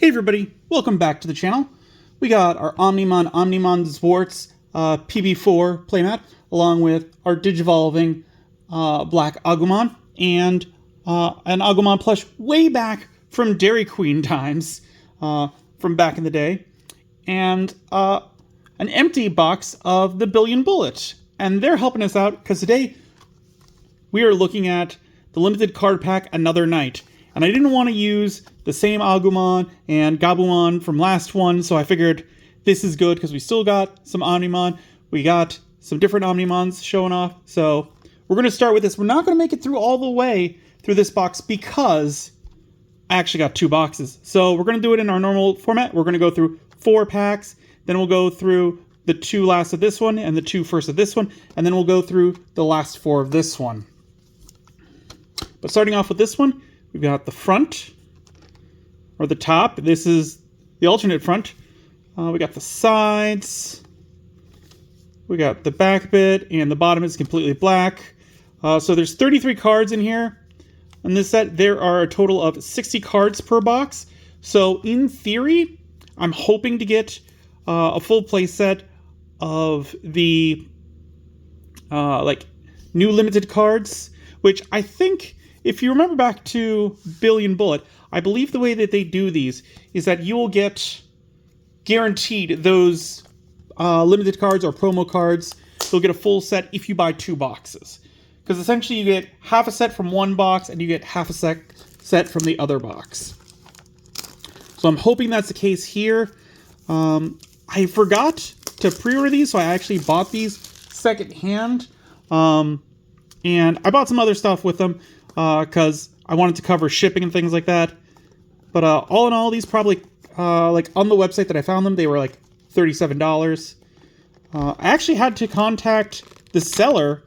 Hey everybody, welcome back to the channel. We got our Omnimon Sports PB4 playmat, along with our Digivolving Black Agumon, and an Agumon plush way back from Dairy Queen times, from back in the day, and an empty box of the Billion Bullet. And they're helping us out, because today we are looking at the limited card pack Another Night. And I didn't want to use the same Agumon and Gabumon from last one, so I figured this is good because we still got some Omnimon. We got some different Omnimons showing off. So we're going to start with this. We're not going to make it through all the way through this box because I actually got two boxes. So we're going to do it in our normal format. We're going to go through 4 packs. Then we'll go through the 2 last of this one and the 2 first of this one. And then we'll go through the last 4 of this one. But starting off with this one, we've got the front, or the top. This is the alternate front. We got the sides. We got the back bit, and the bottom is completely black. So there's 33 cards in here. In this set, there are a total of 60 cards per box. So in theory, I'm hoping to get a full play set of the new limited cards, which I think, if you remember back to Billion Bullet, I believe the way that they do these is that you will get guaranteed those limited cards or promo cards. You'll get a full set if you buy 2 boxes. Because essentially you get half a set from one box and you get half a set from the other box. So I'm hoping that's the case here. I forgot to pre-order these, so I actually bought these secondhand. And I bought some other stuff with them, because I wanted to cover shipping and things like that. But all in all, these probably, like on the website that I found them, they were like $37. I actually had to contact the seller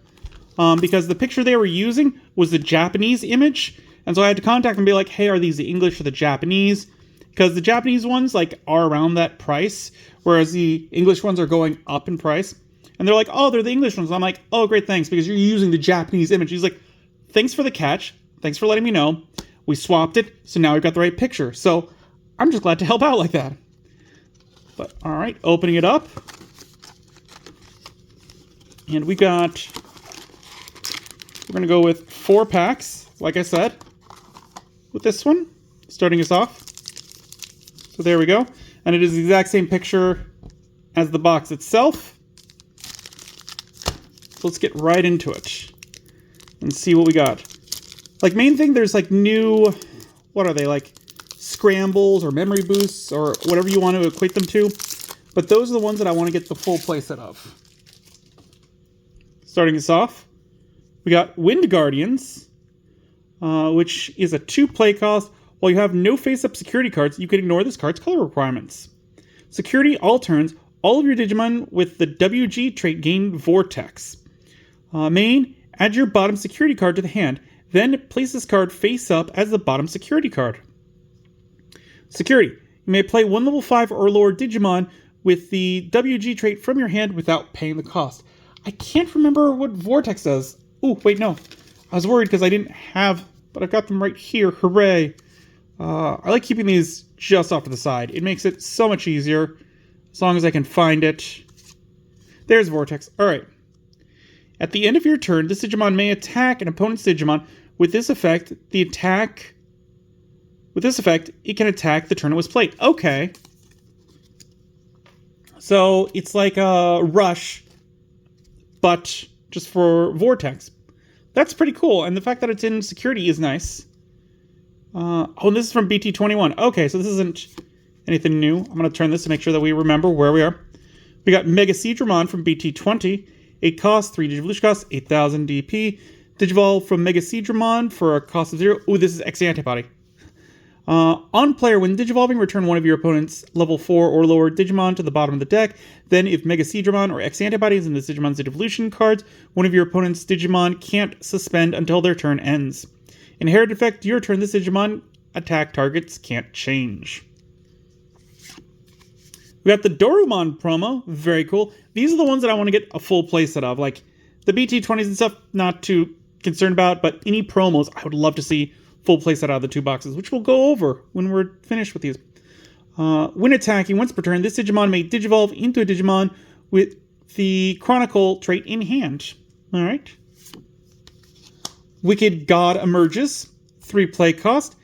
because the picture they were using was the Japanese image. And so I had to contact them and be like, hey, are these the English or the Japanese? Because the Japanese ones are around that price, whereas the English ones are going up in price. And they're like, oh, they're the English ones. I'm like, oh, great, thanks, because you're using the Japanese image. He's like, thanks for the catch. Thanks for letting me know. We swapped it, so now we've got the right picture. So I'm just glad to help out like that. But all right, opening it up. And we're going to go with 4 packs, like I said, with this one, starting us off. So there we go. And it is the exact same picture as the box itself. So let's get right into it and see what we got. Main thing, there's new, what are they, scrambles or memory boosts or whatever you want to equate them to. But those are the ones that I want to get the full playset of. Starting us off, we got Wind Guardians, which is a 2 play cost. While you have no face-up security cards, you can ignore this card's color requirements. Security all turns, all of your Digimon with the WG trait gain Vortex. Main, add your bottom security card to the hand. Then place this card face up as the bottom security card. Security. You may play 1 level 5 or lower Digimon with the WG trait from your hand without paying the cost. I can't remember what Vortex does. Oh, wait, no. I was worried because I didn't have, but I've got them right here. Hooray. I like keeping these just off to the side. It makes it so much easier as long as I can find it. There's Vortex. All right. At the end of your turn, this Digimon may attack an opponent's Digimon. With this effect, it can attack the turn it was played. Okay. So it's like a Rush, but just for Vortex. That's pretty cool. And the fact that it's in security is nice. Oh, this is from BT21. Okay, so this isn't anything new. I'm going to turn this to make sure that we remember where we are. We got Mega Seedramon from BT20. 8 cost, 3 Digivolution cost, 8,000 DP. Digivolve from Mega Seedramon for a cost of 0. Ooh, this is X-Antibody. On player, when Digivolving, return one of your opponent's level 4 or lower Digimon to the bottom of the deck. Then, if Mega Seedramon or X-Antibody is in this Digimon's Digivolution cards, one of your opponent's Digimon can't suspend until their turn ends. Inherit effect, your turn, this Digimon attack targets can't change. We got the Dorumon promo. Very cool. These are the ones that I want to get a full playset of. The BT20s and stuff, not too concerned about, but any promos, I would love to see full playset out of the 2 boxes, which we'll go over when we're finished with these. When attacking once per turn, this Digimon may Digivolve into a Digimon with the Chronicle trait in hand. Alright. Wicked God emerges. 3 play cost.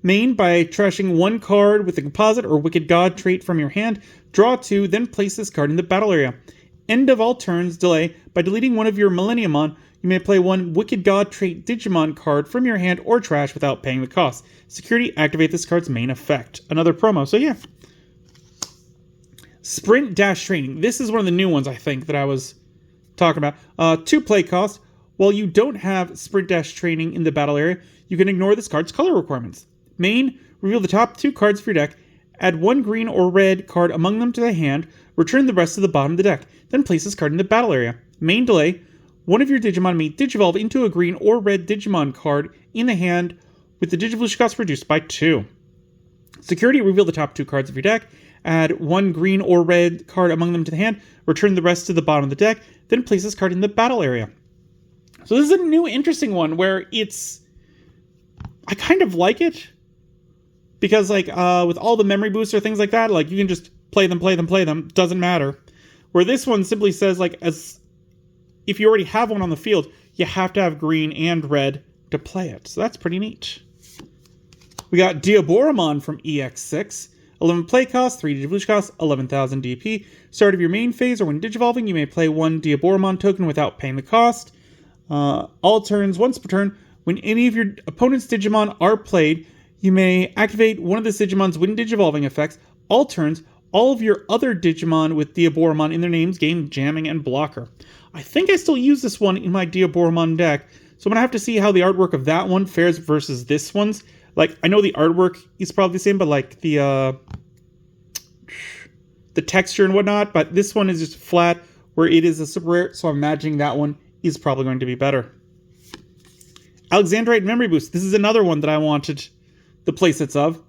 Main by trashing 1 card with the composite or Wicked God trait from your hand. Draw 2, then place this card in the battle area. End of all turns delay. By deleting one of your Millenniumon, you may play 1 Wicked God trait Digimon card from your hand or trash without paying the cost. Security, activate this card's main effect. Another promo, so yeah. Sprint Dash Training. This is one of the new ones, I think, that I was talking about. 2 play cost. While you don't have Sprint Dash Training in the battle area, you can ignore this card's color requirements. Main, reveal the top 2 cards of your deck, add 1 green or red card among them to the hand, return the rest to the bottom of the deck, then place this card in the battle area. Main delay, one of your Digimon may Digivolve into a green or red Digimon card in the hand with the Digivolution cost reduced by 2. Security, reveal the top 2 cards of your deck, add 1 green or red card among them to the hand, return the rest to the bottom of the deck, then place this card in the battle area. So this is a new interesting one where I kind of like it. Because, like, with all the memory boosts or things like that, like, you can just play them, doesn't matter. Where this one simply says, like, if you already have one on the field, you have to have green and red to play it. So that's pretty neat. We got Diaboromon from EX6. 11 play cost, 3 Digivolution cost, 11,000 DP. Start of your main phase, or when Digivolving, you may play 1 Diaboromon token without paying the cost. All turns, once per turn, when any of your opponent's Digimon are played, you may activate one of the Digimon's when Digivolving effects. All turns, all of your other Digimon with Diaboromon in their names gain jamming and blocker. I think I still use this one in my Diaboromon deck, so I'm going to have to see how the artwork of that one fares versus this one's. Like, I know the artwork is probably the same, but like the texture and whatnot, but this one is just flat where it is a super rare, so I'm imagining that one is probably going to be better. Alexandrite Memory Boost. This is another one that I wanted the playsets of.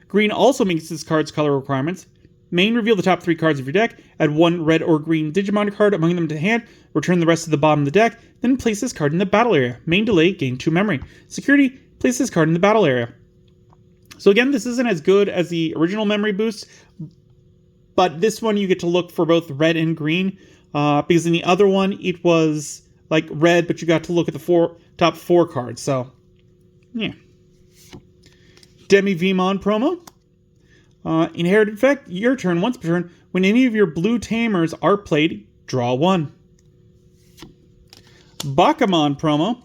Green also meets this card's color requirements. Main, reveal the top 3 cards of your deck, add 1 red or green Digimon card among them to hand, return the rest to the bottom of the deck, then place this card in the battle area. Main delay, gain 2 memory. Security, place this card in the battle area. So again, this isn't as good as the original memory boost, but this one you get to look for both red and green, because in the other one it was like red, but you got to look at the top 4 cards, so yeah. Demi-Vmon promo. Inherited effect, your turn once per turn. When any of your blue tamers are played, draw 1. Bakamon promo.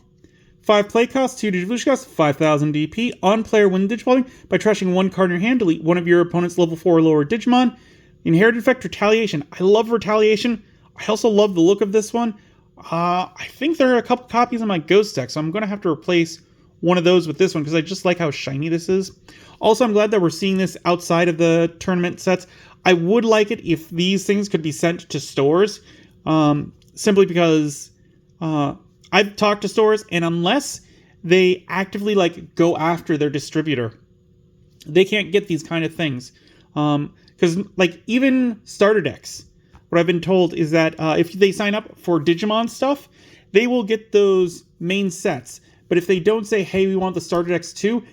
5 play cost, 2 Digivolution cost, 5,000 DP. On player when Digivolving, by trashing 1 card in your hand, delete one of your opponent's level 4 or lower Digimon. Inherited effect, Retaliation. I love Retaliation. I also love the look of this one. I think there are a couple copies in my Ghost deck, so I'm going to have to replace one of those with this one because I just like how shiny this is. Also, I'm glad that we're seeing this outside of the tournament sets. I would like it if these things could be sent to stores, simply because I've talked to stores, and unless they actively like go after their distributor, they can't get these kind of things. Because like even starter decks, what I've been told is that if they sign up for Digimon stuff, they will get those main sets. But if they don't say, hey, we want the starter decks too,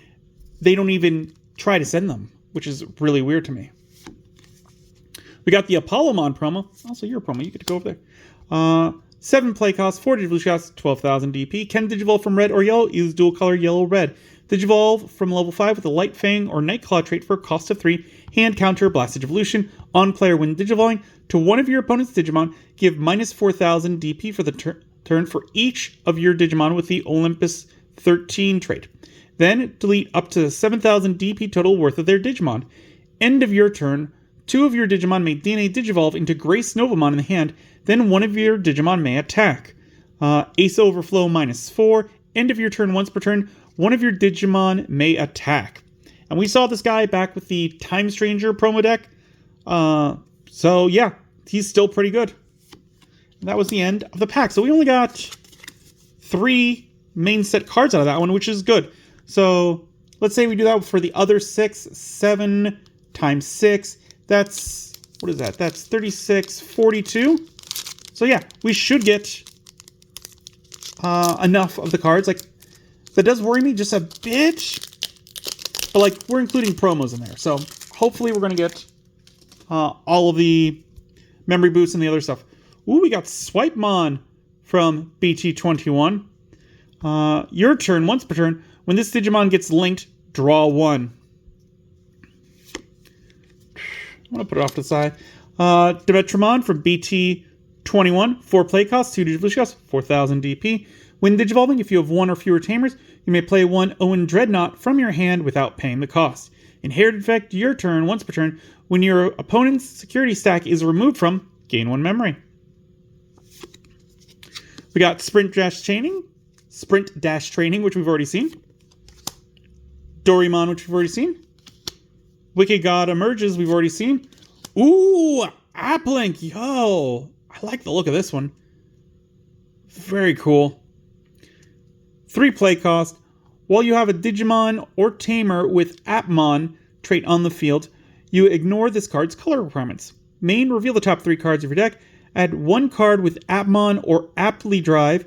they don't even try to send them, which is really weird to me. We got the Apollomon promo. Also, your promo. You get to go over there. 7 play cost, 4 Digivolution cost, 12,000 DP. Can Digivolve from red or yellow? Use dual color yellow-red. Digivolve from level 5 with a Light Fang or Nightclaw trait for a cost of 3. Hand counter Blasted Evolution. On player when Digivolving to one of your opponent's Digimon, give minus 4,000 DP for the turn for each of your Digimon with the Olympus 13 trait. Then delete up to 7,000 DP total worth of their Digimon. End of your turn, 2 of your Digimon may DNA Digivolve into Grace Novamon in the hand, then one of your Digimon may attack. Ace Overflow -4. End of your turn, once per turn, one of your Digimon may attack. And we saw this guy back with the Time Stranger promo deck. So yeah, he's still pretty good. And that was the end of the pack. So we only got 3 main set cards out of that one, which is good. So let's say we do that for the other 6, 7 times 6. That's, what is that? That's 36, 42. So yeah, we should get enough of the cards. Like, that does worry me just a bit. But like, we're including promos in there. So hopefully we're going to get all of the memory boosts and the other stuff. Ooh, we got Swipemon from BT21. Your turn, once per turn. When this Digimon gets linked, draw one. I'm going to put it off to the side. Dimetramon from BT21. 4 play costs, 2 Digivolution costs, 4,000 DP. When Digivolving, if you have 1 or fewer tamers, you may play 1 Owen Dreadnought from your hand without paying the cost. Inherited effect, your turn, once per turn. When your opponent's security stack is removed from, gain 1 memory. We got Sprint Dash Training, which we've already seen. Doraemon, which we've already seen. Wicked God Emerges, we've already seen. Ooh, Applink, yo. I like the look of this one. Very cool. 3 play cost. While you have a Digimon or Tamer with Appmon trait on the field, you ignore this card's color requirements. Main, reveal the top 3 cards of your deck. Add 1 card with Appmon or Aptly Drive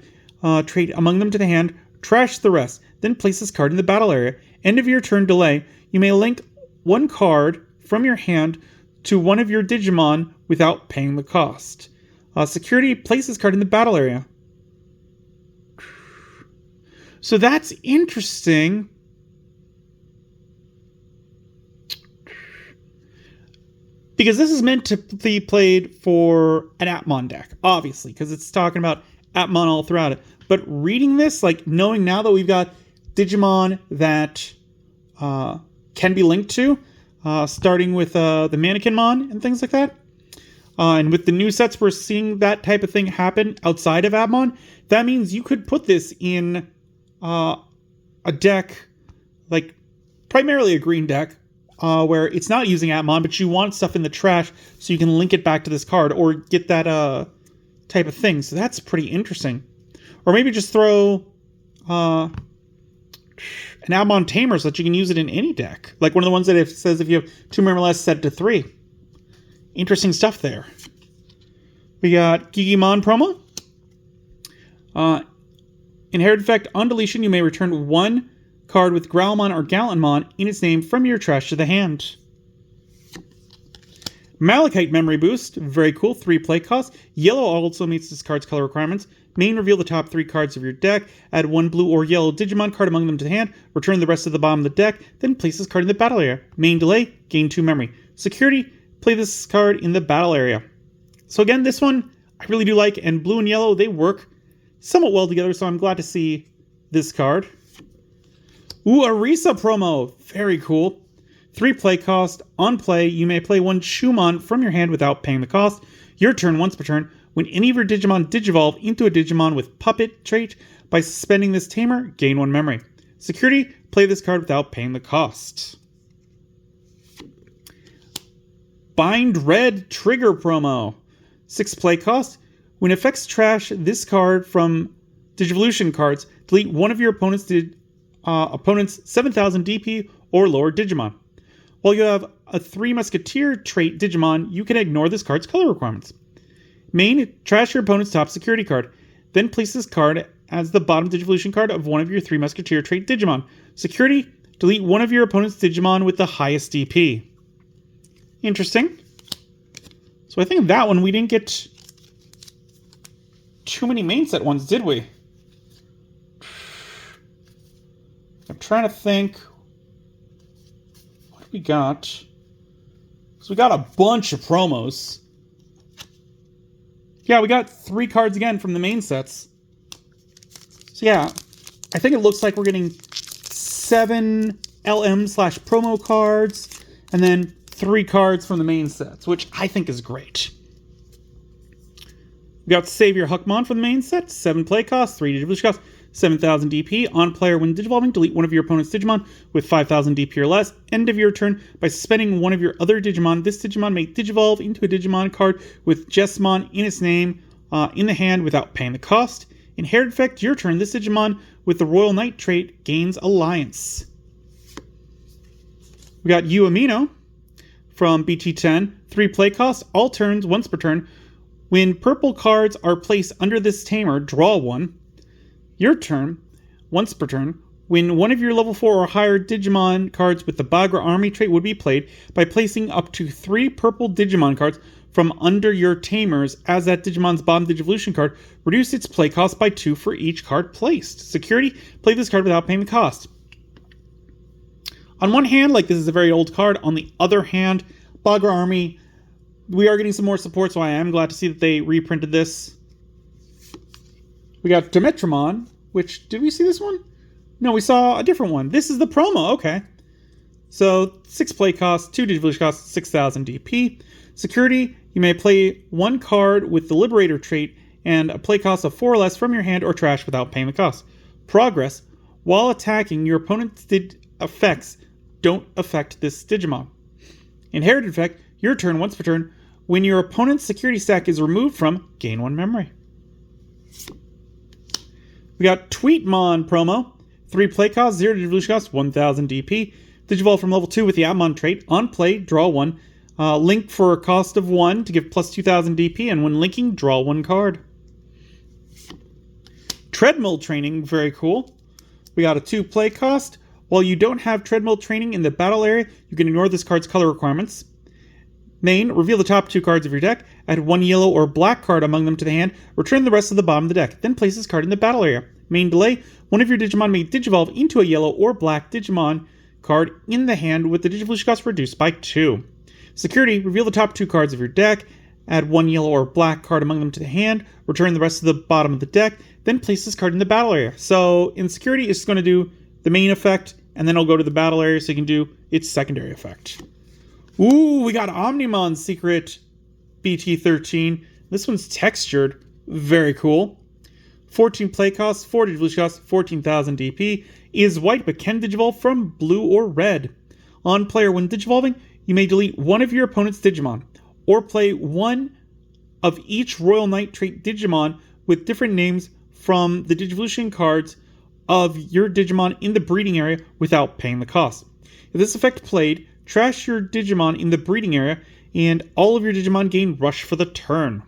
trait among them to the hand. Trash the rest. Then place this card in the battle area. End of your turn delay. You may link 1 card from your hand to one of your Digimon without paying the cost. Security, place this card in the battle area. So that's interesting. Because this is meant to be played for an Appmon deck, obviously, because it's talking about Appmon all throughout it. But reading this, like knowing now that we've got Digimon that can be linked to, starting with the Mannequinmon and things like that. And with the new sets, we're seeing that type of thing happen outside of Appmon. That means you could put this in a deck, like primarily a green deck, where it's not using Appmon, but you want stuff in the trash so you can link it back to this card or get that type of thing. So that's pretty interesting. Or maybe just throw an Appmon Tamer so that you can use it in any deck. Like one of the ones that it says if you have 2 memory less, set it to 3. Interesting stuff there. We got Digimon promo. Inherited effect, on deletion, you may return 1 card with Growlmon or Gallantmon in its name from your trash to the hand. Malachite Memory Boost, very cool, 3 play costs. Yellow also meets this card's color requirements. Main, reveal the top 3 cards of your deck. Add 1 blue or yellow Digimon card among them to the hand. Return the rest of the bottom of the deck. Then place this card in the battle area. Main delay, gain 2 memory. Security, play this card in the battle area. So again, this one I really do like, and blue and yellow, they work somewhat well together, so I'm glad to see this card. Ooh, Arisa promo. Very cool. 3 play cost. On play, you may play 1 Shumon from your hand without paying the cost. Your turn, once per turn. When any of your Digimon digivolve into a Digimon with Puppet trait, by suspending this Tamer, gain 1 memory. Security, play this card without paying the cost. Bind Red Trigger promo. 6 play cost. When effects trash this card from Digivolution cards, delete one of your opponent's 7,000 DP or lower Digimon. While you have a 3 Musketeer trait Digimon, you can ignore this card's color requirements. Main, trash your opponent's top security card. Then place this card as the bottom Digivolution card of one of your 3 Musketeer trait Digimon. Security, delete one of your opponent's Digimon with the highest DP. Interesting. So I think that one we didn't get too many main set ones, did we? I'm trying to think. What do we got? So we got a bunch of promos. Yeah, we got 3 cards again from the main sets. So yeah, I think it looks like we're getting 7 LM/promo cards, and then 3 cards from the main sets, which I think is great. We got Savior Huckmon from the main set, 7 play costs, 3 Digivolution costs, 7,000 DP. On player, when Digivolving, delete one of your opponent's Digimon with 5,000 DP or less. End of your turn, by suspending one of your other Digimon, this Digimon may Digivolve into a Digimon card with Jessamon in its name in the hand without paying the cost. Inherited effect, your turn, this Digimon with the Royal Knight trait gains Alliance. We got Uamino from BT10, 3 play costs, all turns, once per turn. When purple cards are placed under this Tamer, draw 1. Your turn, once per turn. when one of your level 4 or higher Digimon cards with the Bagra Army trait would be played by placing up to 3 purple Digimon cards from under your tamers as that Digimon's bottom Digivolution card. Reduce its play cost by 2 for each card placed. Security, play this card without paying the cost. On one hand, like, this is a very old card. On the other hand, Bagra Army, we are getting some more support, so I am glad to see that they reprinted this. We got Dimetramon, which, did we see this one? No, we saw a different one. This is the promo, okay. So, 6 play cost, 2 Digivolution cost, 6,000 DP. Security, you may play 1 card with the Liberator trait and a play cost of 4 or less from your hand or trash without paying the cost. Progress, while attacking, your opponent's effects don't affect this Digimon. Inherited effect, your turn once per turn. When your opponent's security stack is removed from, gain 1 memory. We got Tweetmon promo. 3 play cost, 0 Digivolution cost, 1,000 DP. Digivolve from level 2 with the Atmon trait. On play, draw 1. Link for a cost of 1 to give plus 2,000 DP, and when linking, draw 1 card. Treadmill training, very cool. We got a 2 play cost. While you don't have treadmill training in the battle area, you can ignore this card's color requirements. Main, reveal the top 2 cards of your deck, add 1 yellow or black card among them to the hand, return the rest of the bottom of the deck, then place this card in the battle area. Main delay, one of your Digimon may Digivolve into a yellow or black Digimon card in the hand with the Digivolution cost reduced by 2. Security, reveal the top 2 cards of your deck, add 1 yellow or black card among them to the hand, return the rest of the bottom of the deck, then place this card in the battle area. So in Security, it's going to do the main effect, and then it'll go to the battle area so you can do its secondary effect. Ooh, we got Omnimon Secret BT13. This one's textured. Very cool. 14 play cost, 4 Digivolution cost, 14,000 DP. Is white but can Digivolve from blue or red. On player, when Digivolving, you may delete one of your opponent's Digimon, or play one of each Royal Knight trait Digimon with different names from the Digivolution cards of your Digimon in the breeding area without paying the cost. If this effect played, trash your Digimon in the breeding area, and all of your Digimon gain rush for the turn.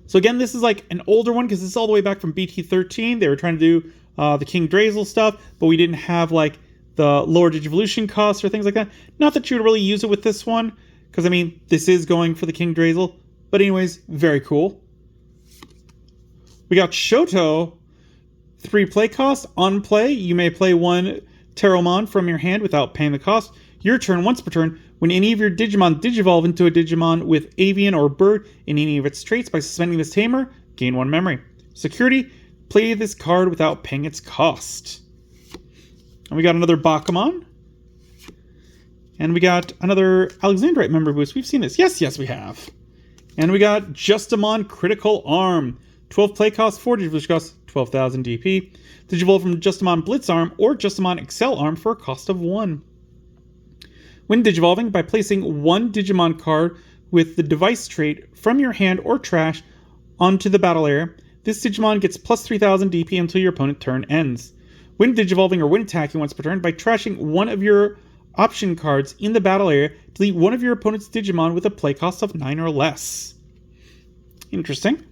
So again, this is like an older one, because this is all the way back from BT13. They were trying to do the King Drazel stuff, but we didn't have like the lower Digivolution costs or things like that. Not that you would really use it with this one, because I mean, this is going for the King Drazel. But anyways, very cool. We got Shoto. 3 play cost. On play, you may play 1 Teromon from your hand without paying the cost. Your turn once per turn. When any of your Digimon Digivolve into a Digimon with Avian or Bird in any of its traits by suspending this tamer, gain 1 memory. Security, play this card without paying its cost. And we got another Bakumon. And we got another Alexandrite member boost. We've seen this. Yes, we have. And we got Justamon Critical Arm. 12 play cost, 4 Digivolution cost, 12,000 DP. Digivolve from Justamon Blitz Arm or Justamon Excel Arm for a cost of 1. When Digivolving, by placing 1 Digimon card with the device trait from your hand or trash onto the battle area, this Digimon gets plus 3,000 DP until your opponent's turn ends. When Digivolving or when attacking once per turn, by trashing one of your option cards in the battle area, delete one of your opponent's Digimon with a play cost of 9 or less. Interesting.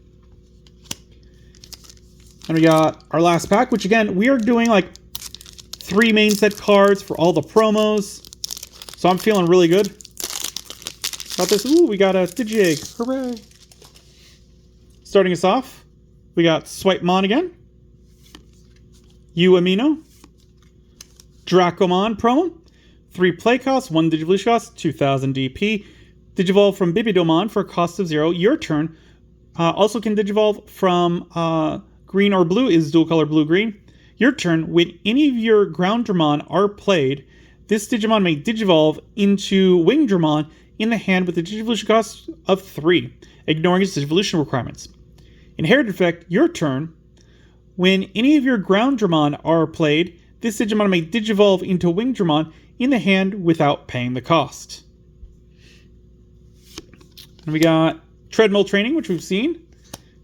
And we got our last pack, which again, we are doing like 3 main set cards for all the promos. So I'm feeling really good about this. Ooh, we got a Digi-Egg. Hooray. Starting us off, we got Swipemon again. Uamino. Dracomon promo. 3 play costs, 1 Digivolution cost, 2,000 DP. Digivolve from Bibidomon for a cost of 0. Your turn. Also can Digivolve from green or blue, is dual color blue-green. Your turn, when any of your ground Dramon are played, this Digimon may Digivolve into Wing Dramon in the hand with a Digivolution cost of 3, ignoring its Digivolution requirements. Inherited effect, your turn, when any of your ground Dramon are played, this Digimon may Digivolve into Wing Dramon in the hand without paying the cost. And we got Treadmill Training, which we've seen.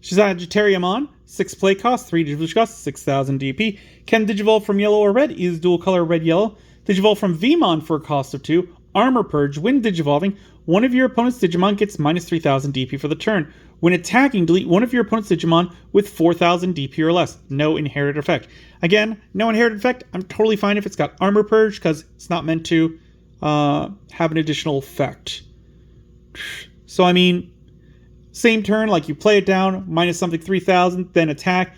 Sagittariumon, 6 play cost, 3 Digivolution cost, 6,000 DP. Can Digivolve from yellow or red, is dual color red-yellow. Digivolve from Vmon for a cost of 2, Armor Purge. When Digivolving, one of your opponent's Digimon gets minus 3000 DP for the turn. When attacking, delete one of your opponent's Digimon with 4000 DP or less. No inherited effect. Again, no inherited effect. I'm totally fine if it's got Armor Purge because it's not meant to have an additional effect. So, I mean, same turn, like you play it down, minus something 3000, then attack,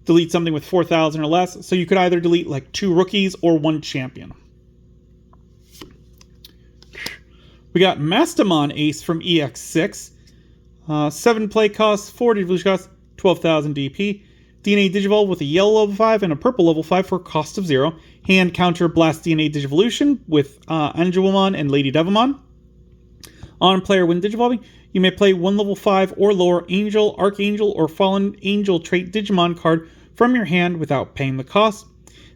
delete something with 4000 or less. So you could either delete like 2 rookies or 1 champion. We got Mastamon Ace from EX6. 7 play costs, 4 Digivolution costs, 12,000 DP. DNA Digivolve with a yellow level 5 and a purple level 5 for a cost of 0. Hand counter Blast DNA Digivolution with Angelomon and Lady Devamon. On player when Digivolving, you may play 1 level 5 or lower Angel, Archangel, or Fallen Angel trait Digimon card from your hand without paying the cost.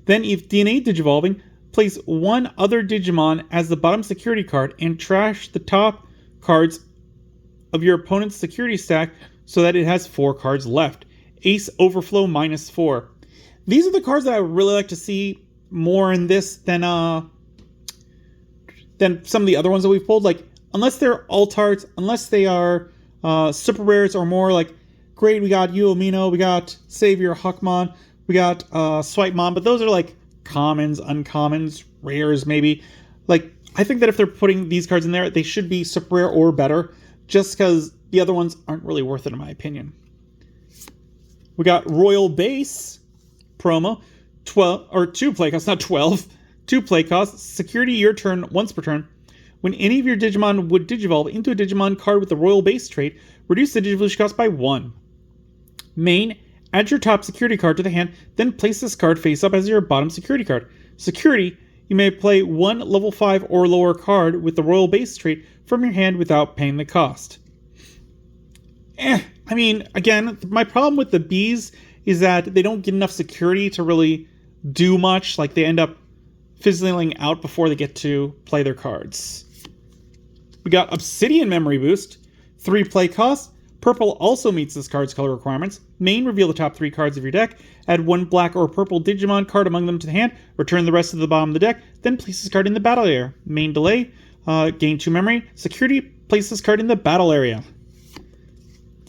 Then, if DNA Digivolving, place 1 other Digimon as the bottom security card and trash the top cards of your opponent's security stack so that it has 4 cards left. Ace Overflow -4. These are the cards that I would really like to see more in this than some of the other ones that we've pulled. Like, unless they're alt-arts, unless they are super rares or more, like, great, we got Uomino, we got Savior Huckmon, we got Switemon, but those are like commons, uncommons, rares maybe. Like, I think that if they're putting these cards in there, they should be super rare or better, just because the other ones aren't really worth it in my opinion. We got Royal Base promo, 12 or 2 play costs, not 12. 2 play costs, security your turn once per turn. When any of your Digimon would Digivolve into a Digimon card with the Royal Base trait, reduce the Digivolution cost by 1. Main, add your top security card to the hand, then place this card face up as your bottom security card. Security, you may play 1 level 5 or lower card with the Royal Base trait from your hand without paying the cost. I mean, again, my problem with the Bs is that they don't get enough security to really do much. Like, they end up fizzling out before they get to play their cards. We got Obsidian Memory Boost, 3 play costs. Purple also meets this card's color requirements. Main, reveal the top 3 cards of your deck. Add 1 black or purple Digimon card among them to the hand. Return the rest to the bottom of the deck. Then place this card in the battle area. Main delay, gain 2 memory. Security, place this card in the battle area.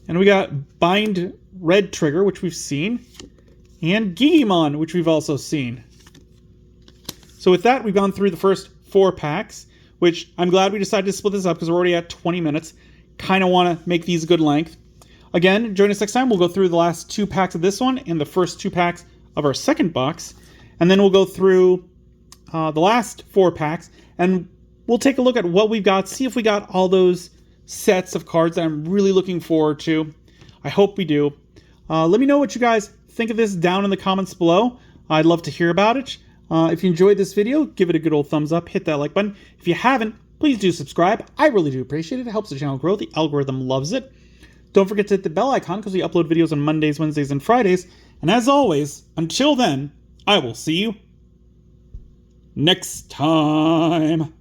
And we got Bind Red Trigger, which we've seen. And Digimon, which we've also seen. So with that, we've gone through the first 4 packs, which I'm glad we decided to split this up because we're already at 20 minutes. Kind of want to make these good length. Again, join us next time. We'll go through the last 2 packs of this one and the first 2 packs of our second box. And then we'll go through the last 4 packs and we'll take a look at what we've got, see if we got all those sets of cards that I'm really looking forward to. I hope we do. Let me know what you guys think of this down in the comments below. I'd love to hear about it. If you enjoyed this video, give it a good old thumbs up, hit that like button. If you haven't, please do subscribe. I really do appreciate it. It helps the channel grow. The algorithm loves it. Don't forget to hit the bell icon because we upload videos on Mondays, Wednesdays, and Fridays. And as always, until then, I will see you next time.